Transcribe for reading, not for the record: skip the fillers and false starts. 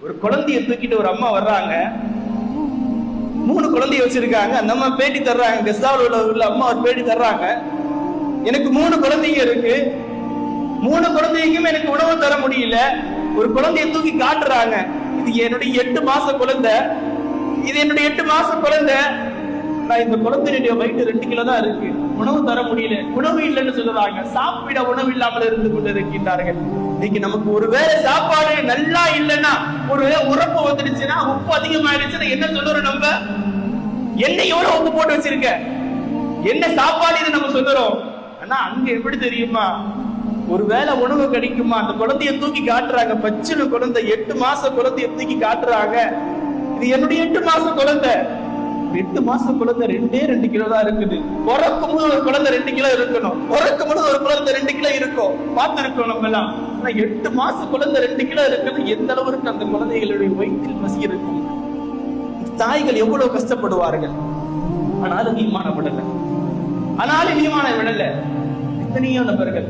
ஒரு குழந்தைய தூக்கிட்டு ஒரு அம்மா வர்றாங்க. 3 குழந்தைய வச்சிருக்காங்க. அந்த அம்மா பேட்டி தர்றாங்க. கெஸ்டாவில் உள்ள அம்மா ஒரு பேட்டி தர்றாங்க. எனக்கு 3 குழந்தைங்க இருக்கு. 3 குழந்தைக்குமே எனக்கு உணவு தர முடியல. ஒரு குழந்தைய தூக்கி காட்டுறாங்க. இது என்னுடைய 8 மாச குழந்தை. இது என்னுடைய 8 மாச குழந்தை. நான் இந்த குழந்தையுடைய வயிற்று 2 கிலோ தான் இருக்கு. உணவு தர முடியல. உணவு இல்லைன்னு சொல்றாங்க. சாப்பிட உணவு இல்லாமல் இருந்து கொண்டு இருக்கின்றார்கள். இன்னைக்கு நமக்கு ஒருவேளை சாப்பாடு நல்லா இல்லைன்னா, ஒரு உரப்பு வந்துடுச்சுன்னா, உப்பு அதிகமாயிடுச்சுன்னா என்ன சொல்றோம்? நம்ம என்ன எவ்வளவு உப்பு போட்டு வச்சிருக்க, என்ன சாப்பாடு இது நம்ம சொல்றோம். ஆனா அங்க எப்படி தெரியுமா? ஒருவேளை உணவு கிடைக்குமா? அந்த குழந்தைய தூக்கி காட்டுறாங்க. பச்சின குழந்தை, 8 மாச குழந்தைய தூக்கி காட்டுறாங்க. இது என்னுடைய 8 மாச குழந்தை. 8 மாச குழந்தை 2 கிலோ தான் இருக்குது. பிறக்கும் போது ஒரு குழந்தை 2 கிலோ இருக்கணும். பிறக்கும் போது ஒரு குழந்தை 2 கிலோ இருக்கும். பார்த்திருக்கோம் நம்ம எல்லாம். 8 மாச குழந்தை 2 கிலோ இருக்குது. எந்த அளவுக்கு அந்த குழந்தைகளுடைய வயிற்றில் பசி இருக்கும். தாய்கள் எவ்வளவு கஷ்டப்படுவார்கள். ஆனாலும் ஈமானை விடல. எத்தனையோ நபர்கள்